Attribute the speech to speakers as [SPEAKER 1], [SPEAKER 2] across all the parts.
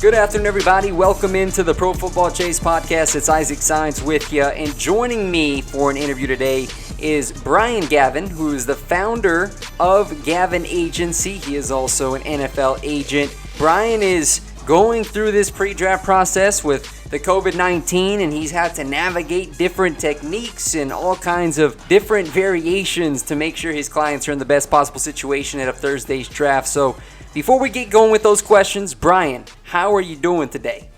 [SPEAKER 1] Good afternoon, everybody. Welcome into the Pro Football Chase podcast. It's Isaac Signs with you, and joining me for an interview today is Bryan Gavin, who is the founder of Gavin Agency. He is also an NFL agent. Bryan is going through this pre-draft process with the COVID-19, and he's had to navigate different techniques and all kinds of different variations to make sure his clients are in the best possible situation at a Thursday's draft. So before we get going with those questions, Bryan, how are you doing today?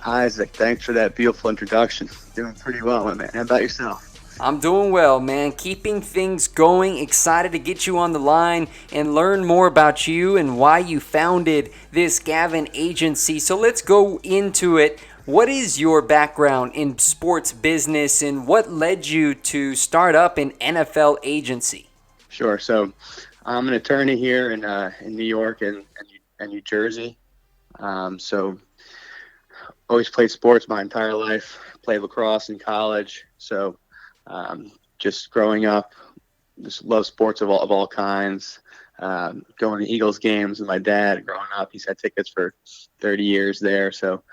[SPEAKER 2] Isaac, thanks for that beautiful introduction. Doing pretty well, my man. How about yourself?
[SPEAKER 1] I'm doing well, man. Keeping things going. Excited to get you on the line and learn more about you and why you founded this Gavin Agency. So let's go into it. What is your background in sports business and what led you to start up an NFL agency?
[SPEAKER 2] Sure. So I'm an attorney here in New York and New Jersey. So always played sports my entire life. Played lacrosse in college. So just growing up, just love sports of all kinds. Going to Eagles games with my dad growing up. He's had tickets for 30 years there. So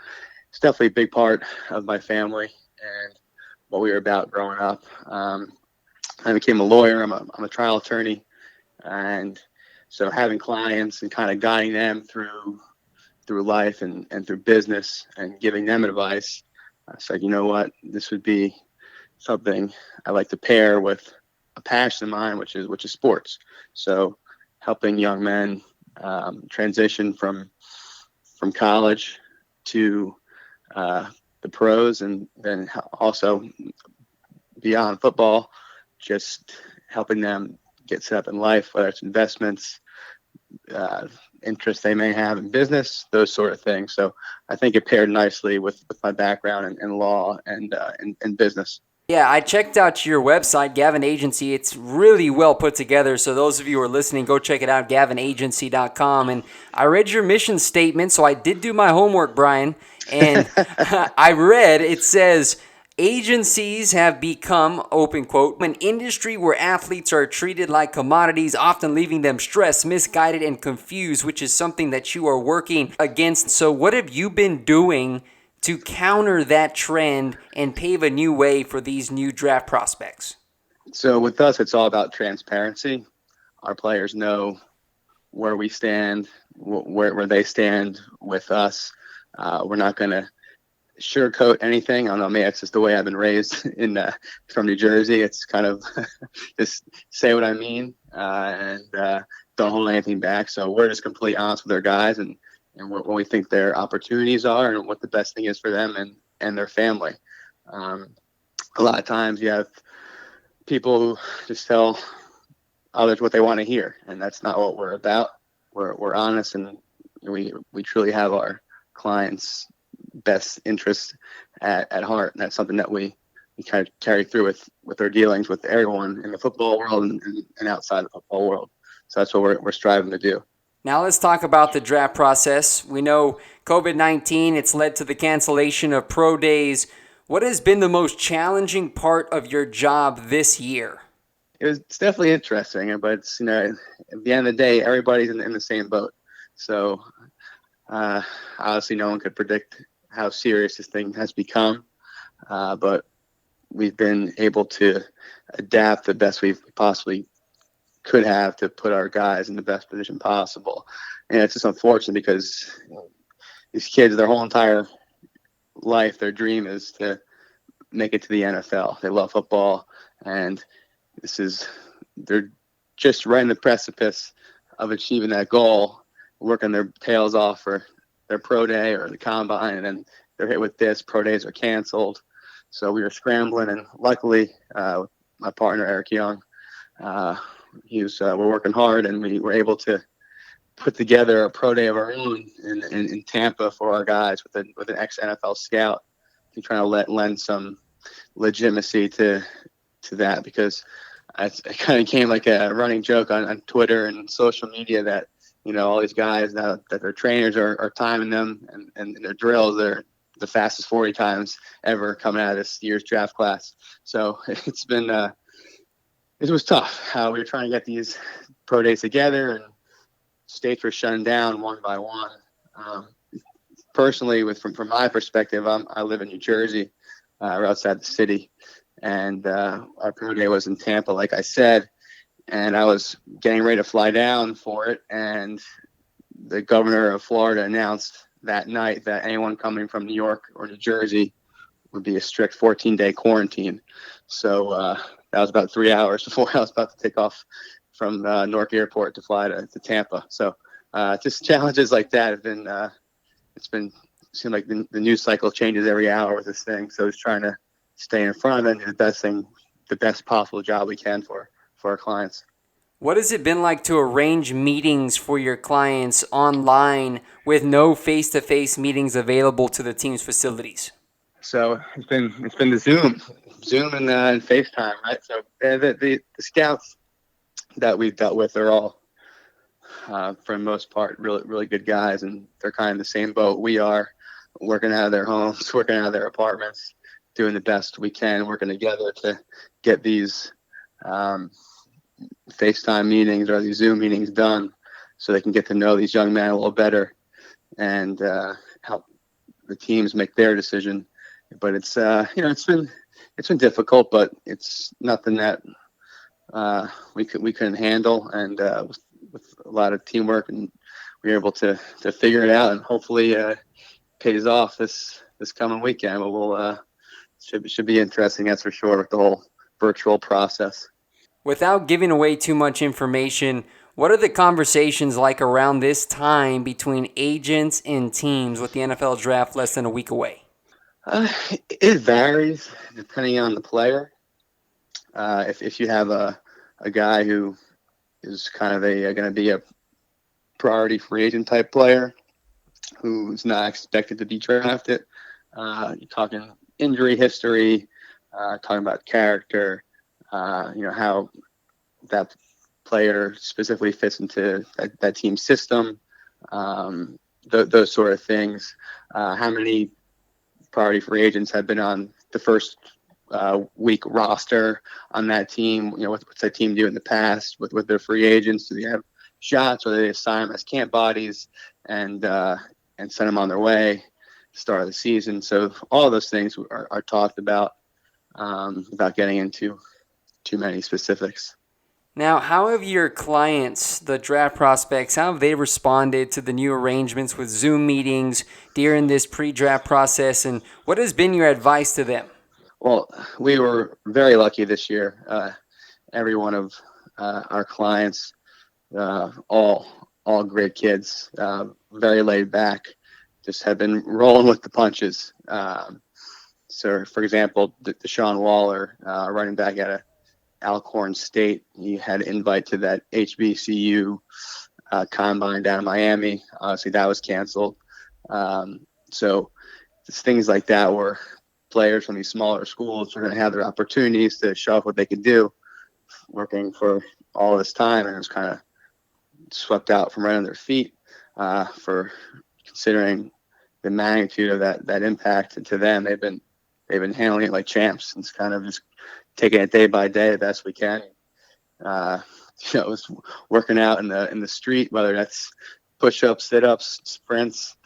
[SPEAKER 2] it's definitely a big part of my family and what we were about growing up. I became a lawyer. I'm a trial attorney. And so having clients and kind of guiding them through life and through business and giving them advice, I said, you know what, this would be something I like to pair with a passion of mine, which is sports. So helping young men transition from college to the pros, and then also beyond football, just helping them get set up in life, whether it's investments, interests they may have in business, those sort of things. So I think it paired nicely with my background in law and in business.
[SPEAKER 1] Yeah, I checked out your website, Gavin Agency. It's really well put together. So those of you who are listening, go check it out, gavinagency.com. And I read your mission statement, so I did do my homework, Bryan. And I read, it says, agencies have become, open quote, an industry where athletes are treated like commodities, often leaving them stressed, misguided, and confused, which is something that you are working against. So what have you been doing to counter that trend and pave a new way for these new draft prospects?
[SPEAKER 2] So with us, it's all about transparency. Our players know where we stand, where they stand with us. We're not going to sugarcoat anything. I don't know, maybe that's just the way I've been raised from New Jersey. It's kind of just say what I mean and don't hold anything back. So we're just completely honest with our guys and what we think their opportunities are and what the best thing is for them and their family. A lot of times you have people who just tell others what they want to hear, and that's not what we're about. We're honest, and we truly have our clients' best interest at heart, and that's something that we kind of carry through with our dealings with everyone in the football world and outside the football world. So that's what we're striving to do.
[SPEAKER 1] Now let's talk about the draft process. We know COVID-19, it's led to the cancellation of pro days. What has been the most challenging part of your job this year?
[SPEAKER 2] It's definitely interesting, but it's, at the end of the day, everybody's in the same boat. So obviously no one could predict how serious this thing has become, but we've been able to adapt the best we possibly could have to put our guys in the best position possible. And it's just unfortunate because these kids, their whole entire life, their dream is to make it to the NFL. They love football, and they're just right in the precipice of achieving that goal, working their tails off for their pro day or the combine, and then they're hit with this. Pro days are canceled. So we were scrambling, and luckily my partner, Eric Young, we're working hard, and we were able to put together a pro day of our own in Tampa for our guys with an ex-NFL scout to try to lend some legitimacy to that, because it kind of came like a running joke on Twitter and social media that, all these guys now that their trainers are timing them and their drills, they're the fastest 40 times ever coming out of this year's draft class. So it's been it was tough how we were trying to get these pro days together, and states were shutting down one by one. personally, from my perspective, I live in New Jersey, or outside the city, and our pro day was in Tampa, like I said, and I was getting ready to fly down for it, and the governor of Florida announced that night that anyone coming from New York or New Jersey would be a strict 14-day quarantine. So that was about 3 hours before I was about to take off from Newark Airport to fly to Tampa. So just challenges like that have been it's been seemed like the news cycle changes every hour with this thing. So just trying to stay in front of it and do the best possible job we can for our clients.
[SPEAKER 1] What has it been like to arrange meetings for your clients online with no face-to-face meetings available to the team's facilities?
[SPEAKER 2] So it's been the Zoom and FaceTime, right? So the scouts that we've dealt with are all, for the most part, really good guys, and they're kind of in the same boat we are, working out of their homes, working out of their apartments, doing the best we can, working together to get these FaceTime meetings or these Zoom meetings done, so they can get to know these young men a little better and help the teams make their decision. But it's it's been difficult, but it's nothing that we couldn't handle, and with a lot of teamwork, and we were able to figure it out, and hopefully pays off this coming weekend. But we'll should be interesting, that's for sure, with the whole virtual process.
[SPEAKER 1] Without giving away too much information, what are the conversations like around this time between agents and teams with the NFL draft less than a week away?
[SPEAKER 2] It varies depending on the player. If you have a guy who is kind of going to be a priority free agent type player who's not expected to be drafted, you're talking injury history, talking about character, how that player specifically fits into that team system, those sort of things. How many priority free agents have been on the first week roster on that team? What's that team do in the past with their free agents? Do they have shots, or do they assign them as camp bodies and send them on their way start of the season? So all of those things are talked about without getting into too many specifics.
[SPEAKER 1] Now, how have your clients, the draft prospects, how have they responded to the new arrangements with Zoom meetings during this pre-draft process, and what has been your advice to them?
[SPEAKER 2] Well, we were very lucky this year. Every one of our clients, all great kids, very laid back, just have been rolling with the punches. So, for example, Deshaun Waller, running back out of Alcorn State, he had an invite to that HBCU combine down in Miami. Obviously, that was canceled. So, it's things like that where players from these smaller schools are going to have their opportunities to show off what they could do, working for all this time, and it was kind of swept out from right on their feet for considering the magnitude of that impact. And to them, they've been handling it like champs. It's kind of just taking it day by day the best we can. It's working out in the street, whether that's push-ups, sit-ups, sprints,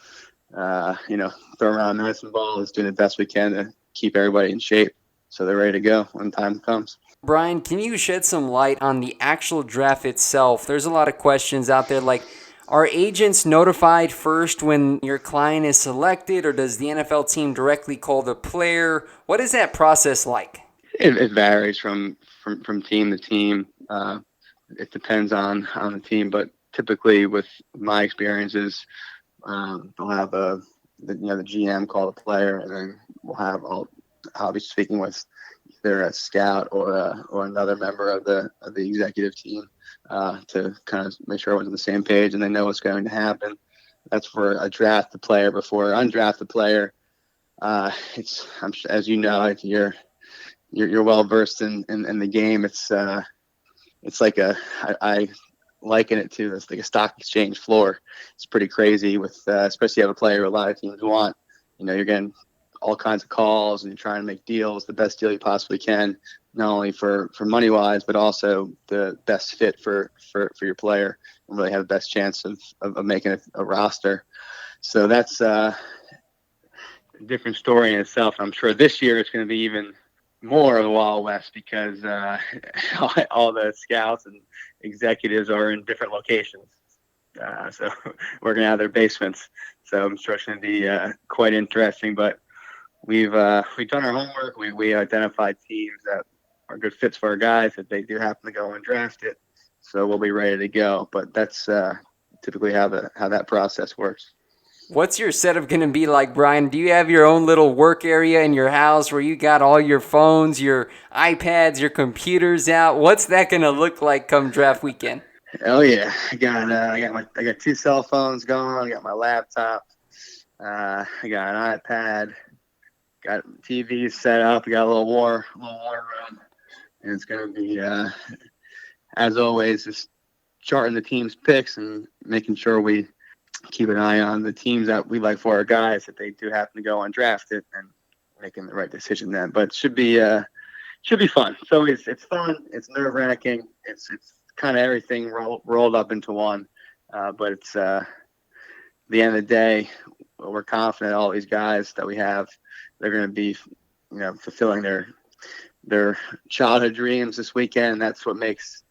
[SPEAKER 2] throwing around medicine balls, doing the best we can to keep everybody in shape so they're ready to go when time comes.
[SPEAKER 1] Bryan, can you shed some light on the actual draft itself? There's a lot of questions out there like, are agents notified first when your client is selected, or does the NFL team directly call the player? What is that process like?
[SPEAKER 2] It varies from team to team. It depends on the team, but typically with my experiences, they'll have the GM call the player, and then I'll be speaking with either a scout or another member of the executive team to kind of make sure everyone's on the same page and they know what's going to happen. That's for a drafted player. Before an undrafted player, as you know, you're well versed in the game. It's like I liken it to this like a stock exchange floor. It's pretty crazy with especially you have a player a lot of teams want. You're getting all kinds of calls and you're trying to make deals, the best deal you possibly can, not only for money wise, but also the best fit for your player and really have the best chance of making a roster. So that's different story in itself. I'm sure this year it's going to be even more of the Wild West because all the scouts and executives are in different locations. So we're going to have their basements. So I'm sure it's going to be quite interesting. But we've done our homework. We identified teams that are good fits for our guys if they do happen to go and draft it. So we'll be ready to go. But that's typically how that process works.
[SPEAKER 1] What's your setup going to be like, Bryan? Do you have your own little work area in your house where you got all your phones, your iPads, your computers out? What's that going to look like come draft weekend?
[SPEAKER 2] Oh yeah, I got 2 cell phones going. I got my laptop. I got an iPad. Got TV set up. We got a little war room, and it's gonna be as always just charting the team's picks and making sure we keep an eye on the teams that we like for our guys if they do happen to go undrafted and making the right decision then. But it should be fun. So it's fun. It's nerve wracking. It's kind of everything rolled up into one. But it's the end of the day, we're confident all these guys that we have, they're going to be, fulfilling their childhood dreams this weekend. That's what makes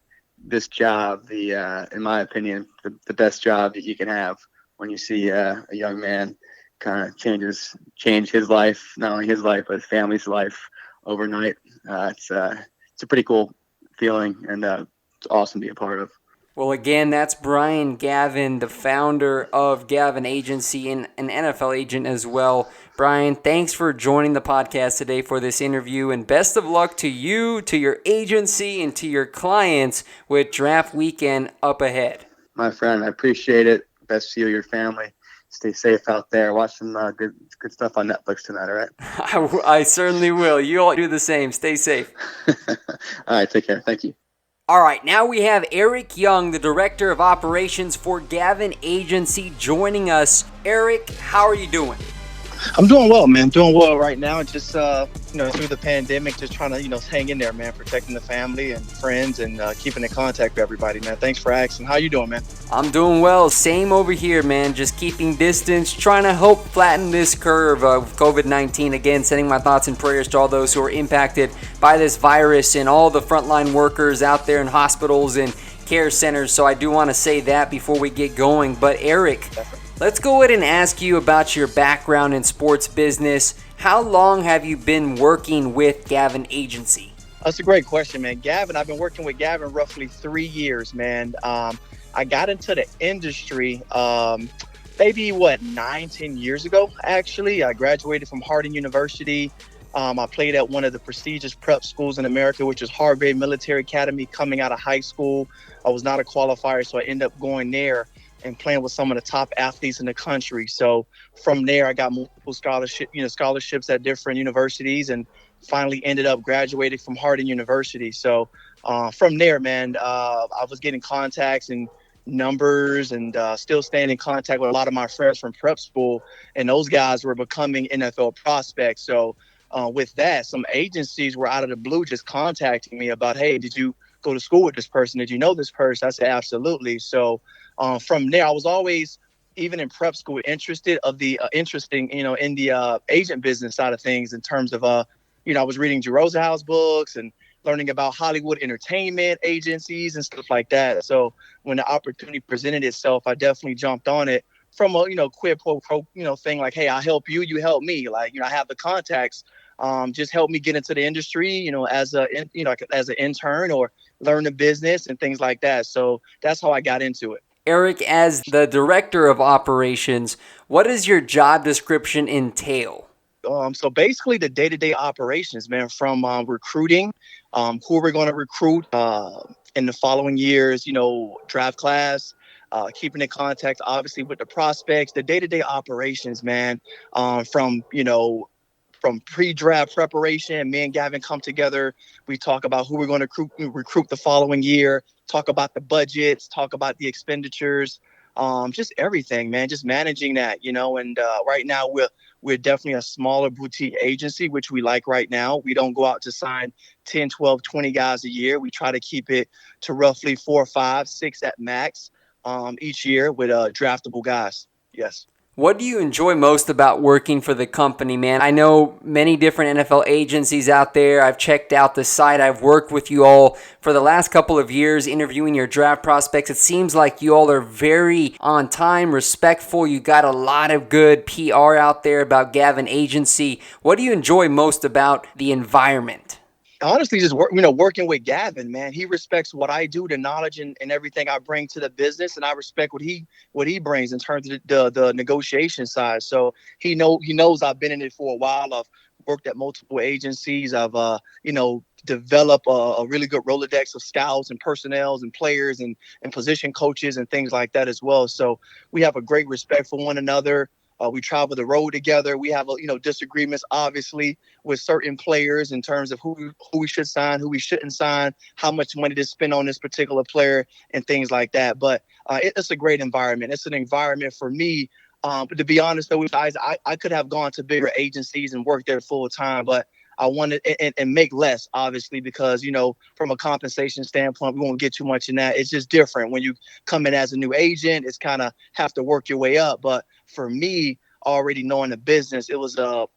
[SPEAKER 2] this job in my opinion, the best job that you can have when you see a young man kind of change his life, not only his life, but his family's life overnight. It's a pretty cool feeling, and it's awesome to be a part of.
[SPEAKER 1] Well, again, that's Bryan Gavin, the founder of Gavin Agency and an NFL agent as well. Bryan, thanks for joining the podcast today for this interview, and best of luck to you, to your agency, and to your clients with draft weekend up ahead.
[SPEAKER 2] My friend, I appreciate it. Best to you, your family. Stay safe out there. Watch some good stuff on Netflix tonight, all right?
[SPEAKER 1] I certainly will. You all do the same. Stay safe.
[SPEAKER 2] All right, take care. Thank you.
[SPEAKER 1] All right, now we have Eric Young, the Director of Operations for Gavin Agency, joining us. Eric, how are you doing?
[SPEAKER 3] I'm doing well, man. Doing well right now. Just, through the pandemic, just trying to, hang in there, man. Protecting the family and friends and keeping in contact with everybody, man. Thanks for asking. How you doing, man?
[SPEAKER 1] I'm doing well. Same over here, man. Just keeping distance, trying to help flatten this curve of COVID-19. Again, sending my thoughts and prayers to all those who are impacted by this virus and all the frontline workers out there in hospitals and care centers. So I do want to say that before we get going. But Eric, let's go ahead and ask you about your background in sports business. How long have you been working with Gavin Agency?
[SPEAKER 3] That's a great question, man. Gavin, I've been working with Gavin roughly 3 years, man. I got into the industry maybe, 9-10 years ago, actually. I graduated from Harding University. I played at one of the prestigious prep schools in America, which is Hargrave Military Academy, coming out of high school. I was not a qualifier, so I ended up going there and playing with some of the top athletes in the country. So from there, I got multiple scholarships at different universities, and finally ended up graduating from Harding University. So from there, man, I was getting contacts and numbers, and still staying in contact with a lot of my friends from prep school, and those guys were becoming NFL prospects. So with that, some agencies were out of the blue just contacting me about, hey, did you go to school with this person? Did you know this person? I said, absolutely. So from there, I was always, even in prep school, interested in the agent business side of things, in terms of, I was reading Drew Rosenhaus books and learning about Hollywood entertainment agencies and stuff like that. So when the opportunity presented itself, I definitely jumped on it from a, quid pro quo, thing like, hey, I'll help you, you help me. Like, I have the contacts. Just help me get into the industry, as an intern, or learn the business and things like that. So that's how I got into it.
[SPEAKER 1] Eric, as the Director of Operations, what does your job description entail?
[SPEAKER 3] So basically the day-to-day operations, man, from recruiting, who we're going to recruit in the following years, draft class, keeping in contact, obviously, with the prospects, the day-to-day operations, man, from pre-draft preparation. Me and Gavin come together. We talk about who we're going to recruit the following year, talk about the budgets, talk about the expenditures, just everything, man, just managing that, and right now we're definitely a smaller boutique agency, which we like right now. We don't go out to sign 10, 12, 20 guys a year. We try to keep it to roughly 4, 5, 6 at max each year with draftable guys. Yes.
[SPEAKER 1] What do you enjoy most about working for the company, man? I know many different NFL agencies out there. I've checked out the site. I've worked with you all for the last couple of years interviewing your draft prospects. It seems like you all are very on time, respectful. You got a lot of good PR out there about Gavin Agency. What do you enjoy most about the environment?
[SPEAKER 3] Honestly, just working with Gavin, man. He respects what I do, the knowledge and everything I bring to the business, and I respect what he brings in terms of the negotiation side. So he knows I've been in it for a while. I've worked at multiple agencies. I've developed a really good Rolodex of scouts and personnels and players and position coaches and things like that as well. So we have a great respect for one another. We travel the road together. We have disagreements, obviously, with certain players in terms of who we should sign, who we shouldn't sign, how much money to spend on this particular player, and things like that. But it's a great environment. It's an environment for me. But to be honest, though, with guys, I could have gone to bigger agencies and worked there full time, but I wanted and make less, obviously, because from a compensation standpoint, we won't get too much in that. It's just different when you come in as a new agent. It's kind of have to work your way up. But for me, already knowing the business, it was a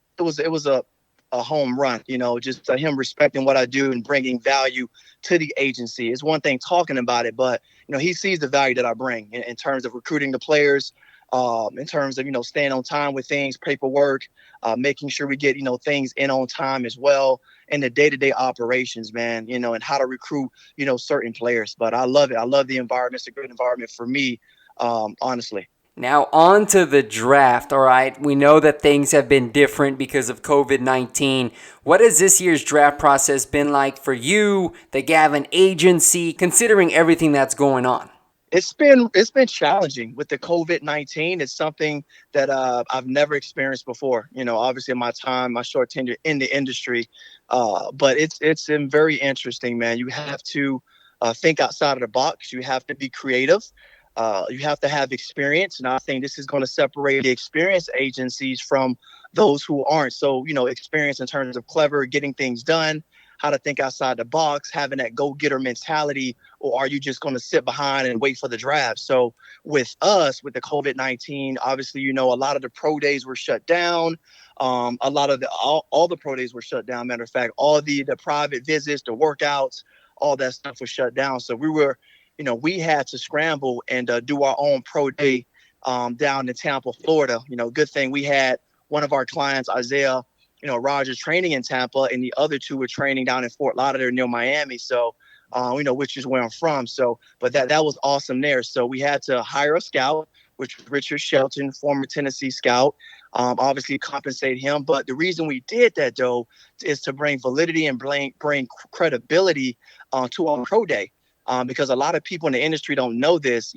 [SPEAKER 3] home run. Just him respecting what I do and bringing value to the agency. It's one thing talking about it, but he sees the value that I bring in terms of recruiting the players, in terms of staying on time with things, paperwork, making sure we get things in on time as well, and the day-to-day operations, man. And how to recruit certain players. But I love it. I love the environment. It's a good environment for me, honestly.
[SPEAKER 1] Now, on to the draft, all right? We know that things have been different because of COVID-19. What has this year's draft process been like for you, the Gavin Agency, considering everything that's going on?
[SPEAKER 3] It's been challenging with the COVID-19. It's something that I've never experienced before. Obviously in my short tenure in the industry, but it's been very interesting, man. You have to think outside of the box. You have to be creative. You have to have experience, and I think this is going to separate the experienced agencies from those who aren't. So, experience in terms of clever, getting things done, how to think outside the box, having that go-getter mentality, or are you just going to sit behind and wait for the draft? So with us, with the COVID-19, obviously, a lot of the pro days were shut down. A lot of all the pro days were shut down. Matter of fact, all the private visits, the workouts, all that stuff was shut down. So we had to scramble and do our own pro day down in Tampa, Florida. Good thing we had one of our clients, Isaiah, Rogers, training in Tampa, and the other two were training down in Fort Lauderdale near Miami. So, which is where I'm from. So, but that was awesome there. So we had to hire a scout, which was Richard Shelton, former Tennessee scout. Obviously compensate him. But the reason we did that, though, is to bring validity and bring credibility to our pro day. Because a lot of people in the industry don't know this,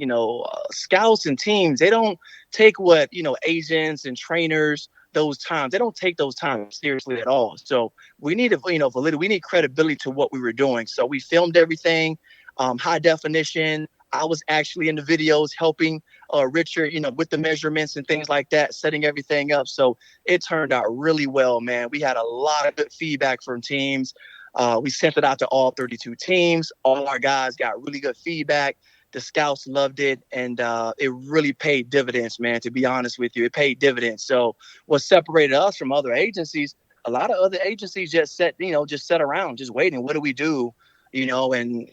[SPEAKER 3] scouts and teams, they don't take what, agents and trainers, those times, they don't take those times seriously at all. So we need validity, we need credibility to what we were doing. So we filmed everything, high definition. I was actually in the videos helping Richard, with the measurements and things like that, setting everything up. So it turned out really well, man. We had a lot of good feedback from teams. We sent it out to all 32 teams. All our guys got really good feedback. The scouts loved it, and it really paid dividends, man. To be honest with you, it paid dividends. So what separated us from other agencies, a lot of other agencies just sat around, just waiting. What do we do? And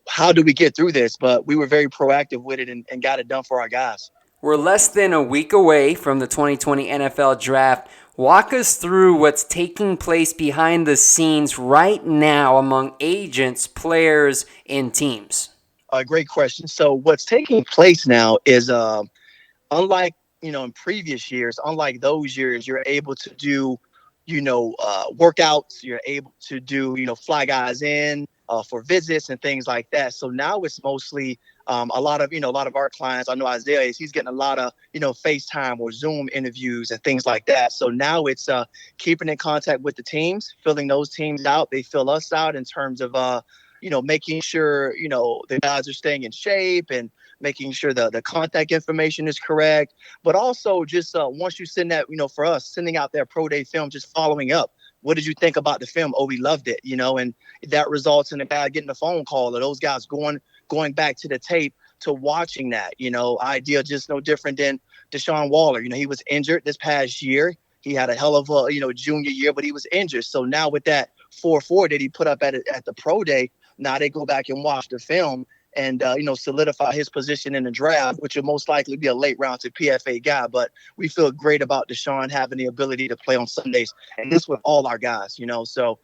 [SPEAKER 3] how do we get through this? But we were very proactive with it and got it done for our guys.
[SPEAKER 1] We're less than a week away from the 2020 NFL Draft. Walk us through what's taking place behind the scenes right now among agents, players, and teams.
[SPEAKER 3] Great question. So what's taking place now is unlike in previous years, unlike those years, you're able to do workouts. You're able to do fly guys in for visits and things like that. So now it's mostly a lot of our clients. I know Isaiah he's getting a lot of FaceTime or Zoom interviews and things like that. So now it's keeping in contact with the teams, filling those teams out. They fill us out in terms of making sure the guys are staying in shape and making sure the contact information is correct. But also just once you send that, for us, sending out their pro day film, just following up. What did you think about the film? Oh, we loved it, and that results in the guy getting a phone call or those guys going back to the tape to watching that, idea just no different than Deshaun Waller. He was injured this past year. He had a hell of a junior year, but he was injured. So now with that 4.4 that he put up at the pro day, now they go back and watch the film and solidify his position in the draft, which will most likely be a late round to PFA guy. But we feel great about Deshaun having the ability to play on Sundays, and this with all our guys. So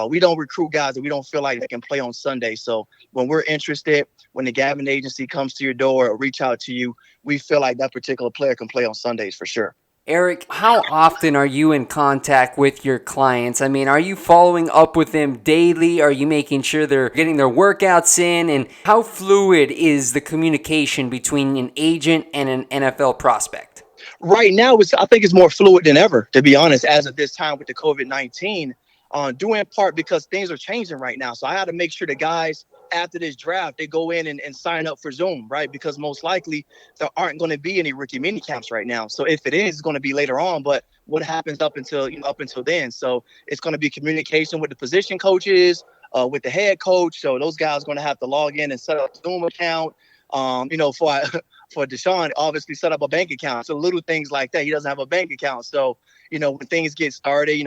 [SPEAKER 3] we don't recruit guys that we don't feel like they can play on Sunday. So when we're interested, when the Gavin agency comes to your door or reach out to you, we feel like that particular player can play on Sundays for sure.
[SPEAKER 1] Eric, how often are you in contact with your clients? I mean, are you following up with them daily? Are you making sure they're getting their workouts in? And how fluid is the communication between an agent and an NFL prospect?
[SPEAKER 3] Right now, I think it's more fluid than ever, to be honest, as of this time with the COVID-19, due in part because things are changing right now. So I had to make sure the guys after this draft, they go in and sign up for Zoom, right? Because most likely there aren't going to be any rookie mini camps right now. So if it is, it's going to be later on. But what happens up until then? So it's going to be communication with the position coaches, with the head coach. So those guys are going to have to log in and set up a Zoom account. For Deshaun, obviously set up a bank account. So little things like that. He doesn't have a bank account. So, when things get started,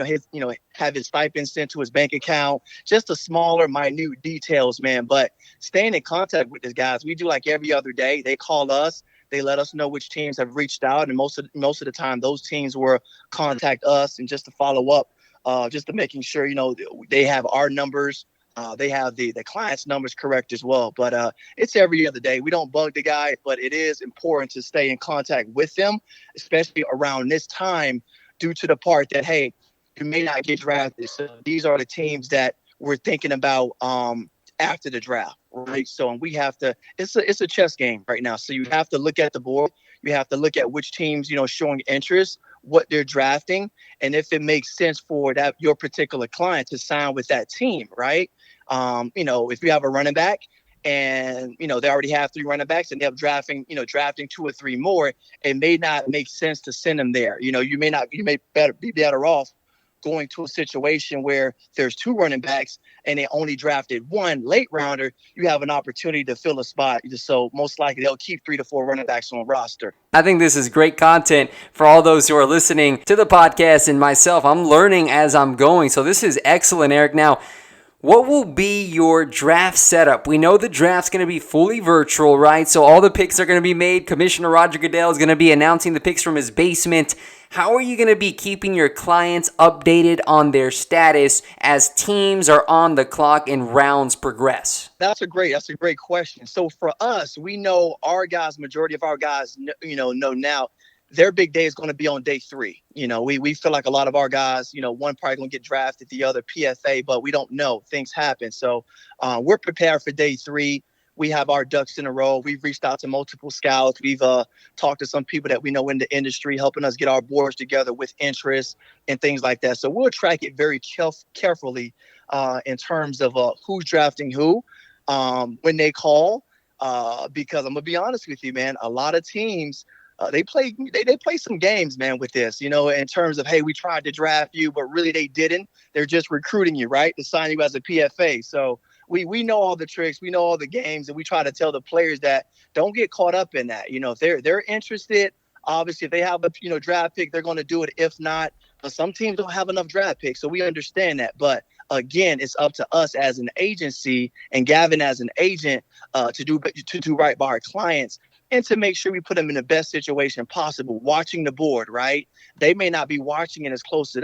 [SPEAKER 3] have his stipend sent to his bank account, just the smaller, minute details, man. But staying in contact with these guys, we do like every other day. They call us. They let us know which teams have reached out. And most of the time, those teams will contact us and just to follow up, just to making sure, they have our numbers. They have the client's numbers correct as well. But it's every other day. We don't bug the guy, but it is important to stay in contact with them, especially around this time, due to the part that, hey, you may not get drafted. So these are the teams that we're thinking about after the draft, right? So and we have to – it's a chess game right now. So you have to look at the board. You have to look at which teams, showing interest, what they're drafting, and if it makes sense for your particular client to sign with that team, right? If you have a running back and, they already have 3 running backs and they're drafting 2 or 3 more, it may not make sense to send them there. You may be better off going to a situation where there's 2 running backs and they only drafted 1 late rounder. You have an opportunity to fill a spot. So most likely they'll keep 3 to 4 running backs on roster.
[SPEAKER 1] I think this is great content for all those who are listening to the podcast and myself. I'm learning as I'm going. So this is excellent, Eric. Now, what will be your draft setup? We know the draft's going to be fully virtual, right? So all the picks are going to be made. Commissioner Roger Goodell is going to be announcing the picks from his basement. How are you going to be keeping your clients updated on their status as teams are on the clock and rounds progress?
[SPEAKER 3] That's a great question. So for us, we know our guys, majority of our guys, know now their big day is going to be on day 3. We feel like a lot of our guys, one probably going to get drafted, the other PFA, but we don't know. Things happen. So we're prepared for day 3. We have our ducks in a row. We've reached out to multiple scouts. We've talked to some people that we know in the industry, helping us get our boards together with interest and things like that. So we'll track it very carefully in terms of who's drafting who when they call. Because I'm going to be honest with you, man, a lot of teams, they play some games, man, with this, in terms of, hey, we tried to draft you, but really they didn't. They're just recruiting you, right, to sign you as a PFA. So we know all the tricks, we know all the games, and we try to tell the players that don't get caught up in that. If they're interested, obviously, if they have a draft pick, they're going to do it. If not, some teams don't have enough draft picks, so we understand that. But again, it's up to us as an agency and Gavin as an agent to do right by our clients and to make sure we put them in the best situation possible. Watching the board, right? They may not be watching it as close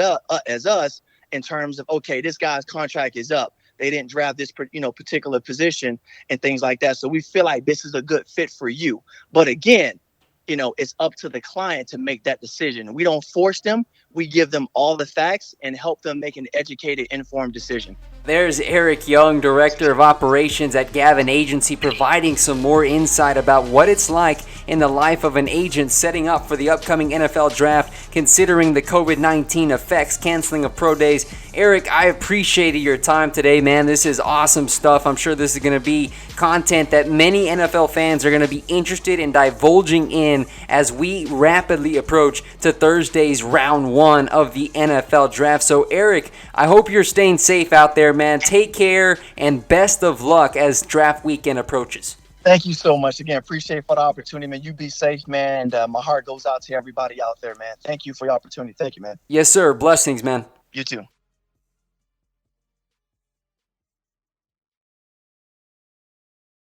[SPEAKER 3] as us in terms of, okay, this guy's contract is up. They didn't draft this, particular position and things like that. So we feel like this is a good fit for you. But again, it's up to the client to make that decision. We don't force them. We give them all the facts and help them make an educated, informed decision.
[SPEAKER 1] There's Eric Young, Director of Operations at Gavin Agency, providing some more insight about what it's like in the life of an agent setting up for the upcoming NFL draft, considering the COVID-19 effects, canceling of pro days. Eric, I appreciated your time today, man. This is awesome stuff. I'm sure this is going to be content that many NFL fans are going to be interested in divulging in as we rapidly approach to Thursday's round 1 of the NFL draft. So, Eric, I hope you're staying safe out there, man. Take care and best of luck as draft weekend approaches.
[SPEAKER 3] Thank you so much. Again, appreciate for the opportunity, man. You be safe, man. And my heart goes out to everybody out there, man. Thank you for the opportunity. Thank you, man.
[SPEAKER 1] Yes, sir. Blessings, man.
[SPEAKER 3] You too.